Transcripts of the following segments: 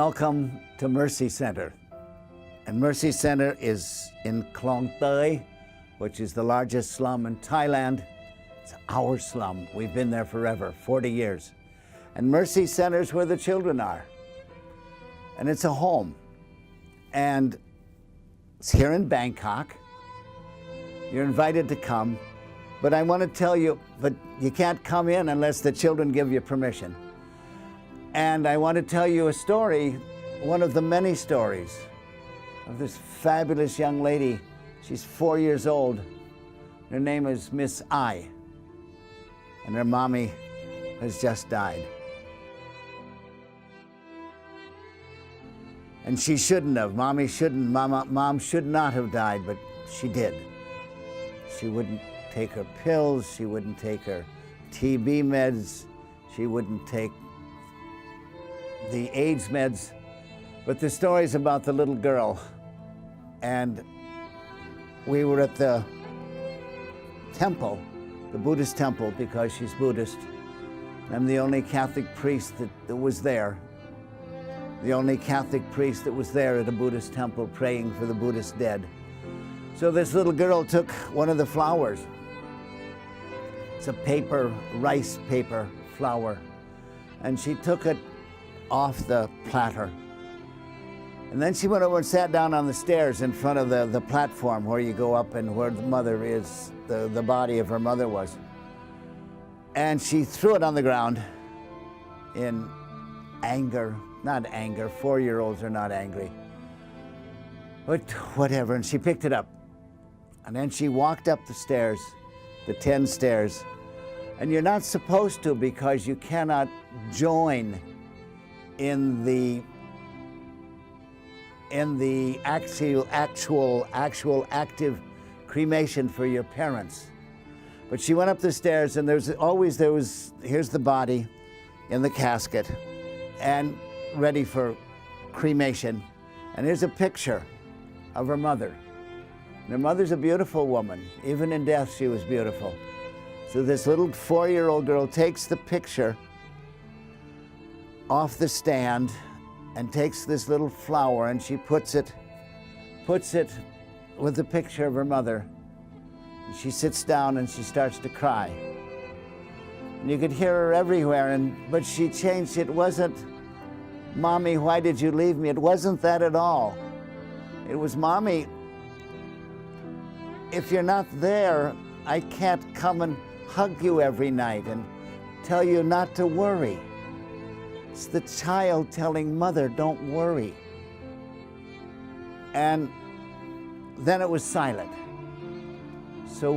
Welcome to Mercy Center. And Mercy Center is in Klong Toi, which is the largest slum in Thailand. It's our slum. We've been there forever, 40 years. And Mercy Center is where the children are. And it's a home. And it's here in Bangkok. You're invited to come. But I want to tell you, but you can't come in unless the children give you permission. And I want to tell you a story, one of the many stories of this fabulous young lady. She's 4 years old. Her name is Miss I. And her mommy has just died. And she shouldn't have. Mom should not have died, but she did. She wouldn't take her pills, she wouldn't take her TB meds, she wouldn't take the AIDS meds. But the story's about the little girl. And we were at the temple, the Buddhist temple, because she's Buddhist. I'm the only Catholic priest that was there. The only Catholic priest that was there at a Buddhist temple praying for the Buddhist dead. So this little girl took one of the flowers. It's a rice paper flower. And she took it off the platter. And then she went over and sat down on the stairs in front of the platform where you go up and where the mother is, the body of her mother was. And she threw it on the ground in anger. Not anger, 4-year-olds are not angry. But whatever, and she picked it up. And then she walked up the stairs, the 10 stairs. And you're not supposed to, because you cannot join in the actual active cremation for your parents. But she went up the stairs, and here's the body in the casket and ready for cremation. And here's a picture of her mother. And her mother's a beautiful woman. Even in death, she was beautiful. So this little 4-year-old girl takes the picture off the stand and takes this little flower, and she puts it with the picture of her mother. And she sits down and she starts to cry. And you could hear her everywhere, but she changed. It wasn't, "Mommy, why did you leave me?" It wasn't that at all. It was, "Mommy, if you're not there, I can't come and hug you every night and tell you not to worry." It's the child telling mother, "Don't worry." And then it was silent. So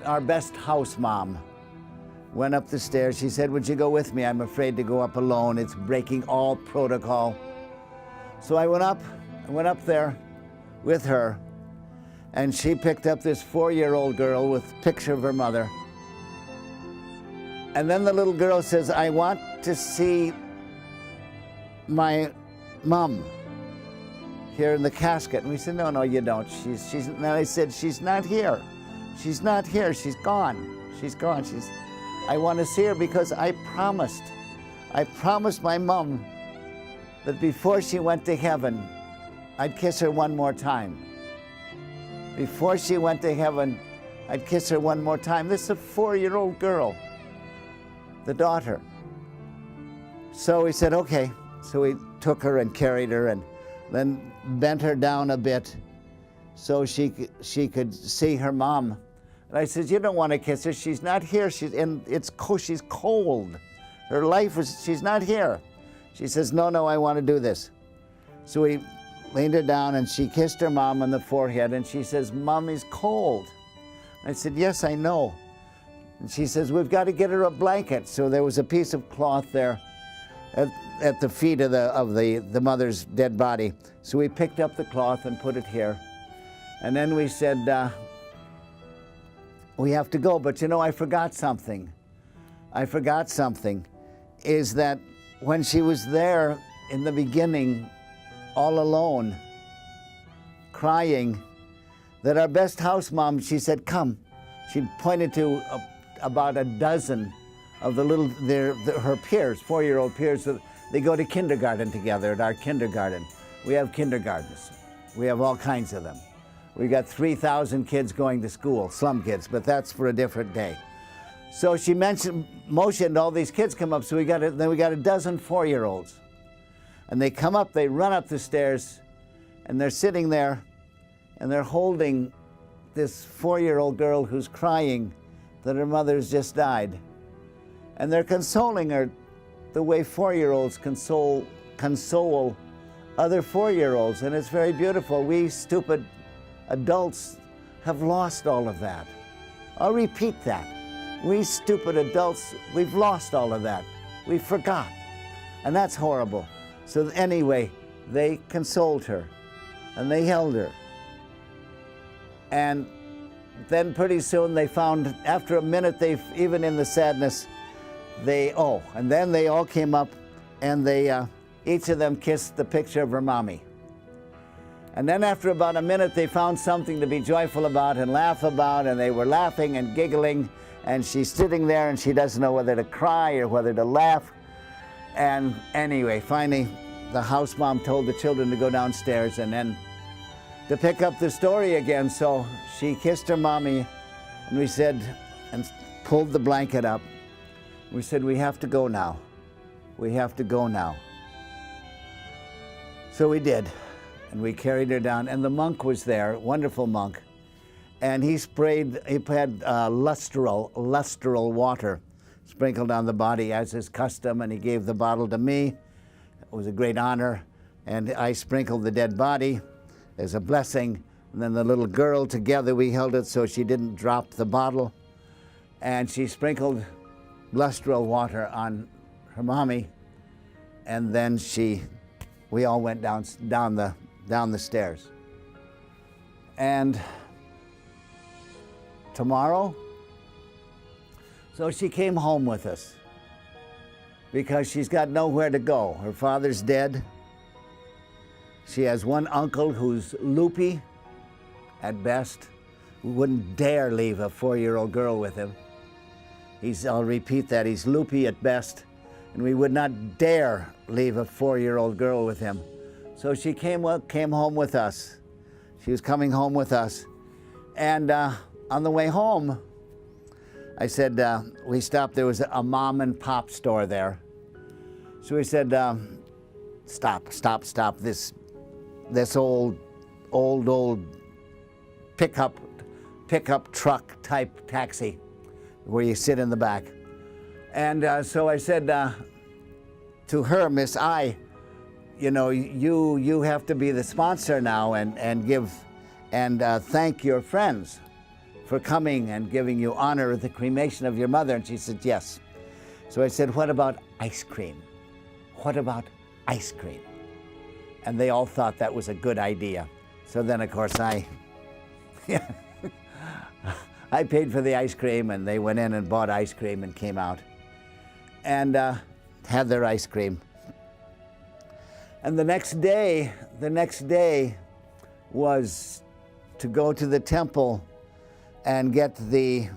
our best house mom went up the stairs. She said, "Would you go with me? I'm afraid to go up alone. It's breaking all protocol." So I went up there with her, and she picked up this 4-year-old girl with a picture of her mother. And then the little girl says, "I want to see my mom here in the casket." And we said, "No, you don't. And then I said, "She's not here. She's not here. She's gone. She's gone. I want to see her because I promised my mom that before she went to heaven, I'd kiss her one more time. Before she went to heaven, I'd kiss her one more time." This is a 4-year-old girl, the daughter. So we said, okay. So we took her and carried her and then bent her down a bit so she could see her mom. And I said, "You don't want to kiss her. She's not here. She's cold. Her life she's not here." She says, no, I want to do this." So we leaned her down and she kissed her mom on the forehead, and she says, "Mommy's cold." I said, "Yes, I know." And she says, "We've got to get her a blanket." So there was a piece of cloth there at the feet of the mother's dead body. So we picked up the cloth and put it here. And then we said, "We have to go." But I forgot something. Is that when she was there in the beginning, all alone, crying, that our best house mom, she said, "Come." She pointed to about a dozen of her peers, 4-year-old peers. They go to kindergarten together at our kindergarten. We have kindergartens. We have all kinds of them. We got 3,000 kids going to school, slum kids, but that's for a different day. So she motioned all these kids come up, so then we got a dozen 4-year-olds. And they come up, they run up the stairs, and they're sitting there, and they're holding this 4-year-old girl who's crying that her mother's just died. And they're consoling her the way 4-year-olds console other 4-year-olds, and it's very beautiful. We stupid adults have lost all of that. I'll repeat that. We stupid adults, we've lost all of that. We forgot, and that's horrible. So anyway, they consoled her, and they held her. And then pretty soon they found, after a minute, even in the sadness, and then they all came up, and each of them kissed the picture of her mommy. And then after about a minute, they found something to be joyful about and laugh about, and they were laughing and giggling, and she's sitting there and she doesn't know whether to cry or whether to laugh. And anyway, finally, the house mom told the children to go downstairs and then to pick up the story again. So she kissed her mommy, and we said, and pulled the blanket up. We said, we have to go now. We have to go now. So we did, and we carried her down, and the monk was there, wonderful monk, and he had lustral water sprinkled on the body as his custom, and he gave the bottle to me. It was a great honor, and I sprinkled the dead body as a blessing, and then the little girl, together we held it so she didn't drop the bottle, and she sprinkled lustral water on her mommy, and then we all went down the stairs. And tomorrow, so she came home with us because she's got nowhere to go. Her father's dead. She has one uncle who's loopy at best. We wouldn't dare leave a 4-year-old girl with him. I'll repeat that, he's loopy at best, and we would not dare leave a 4-year-old girl with him. So she came home with us. She was coming home with us. And on the way home, I said, we stopped, there was a mom and pop store there. So we said, stop, this old pickup truck type taxi where you sit in the back. And so I said to her, Miss I, you know, you have to be the sponsor now and thank your friends for coming and giving you honor at the cremation of your mother. And she said, yes. So I said, what about ice cream? What about ice cream? And they all thought that was a good idea. So then, of course, I paid for the ice cream, and they went in and bought ice cream and came out and had their ice cream. And the next day was to go to the temple and get the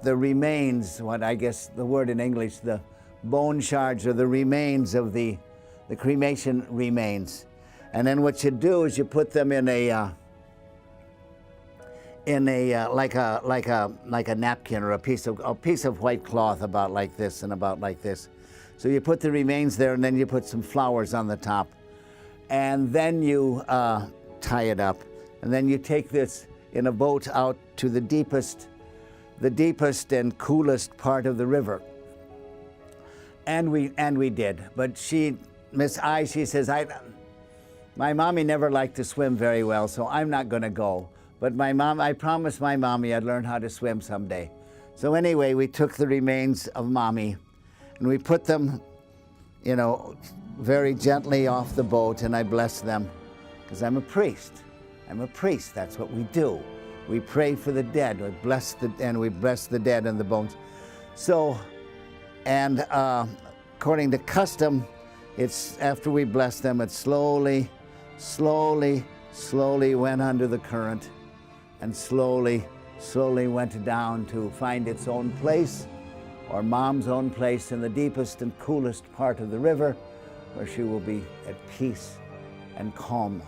remains, what I guess the word in English, the bone shards or the remains of the cremation remains. And then what you do is you put them in a like a napkin or a piece of white cloth about like this and about like this. So you put the remains there, and then you put some flowers on the top, and then you tie it up, and then you take this in a boat out to the deepest and coolest part of the river. And we did. But Miss I, she says, my mommy never liked to swim very well, so I'm not going to go. But I promised my mommy I'd learn how to swim someday. So anyway, we took the remains of mommy, and we put them, you know, very gently off the boat, and I blessed them, because I'm a priest. I'm a priest. That's what we do. We pray for the dead. We bless the dead and the bones. So, and according to custom, it's after we bless them, it slowly went under the current, and slowly went down to find its own place or mom's own place in the deepest and coolest part of the river, where she will be at peace and calm.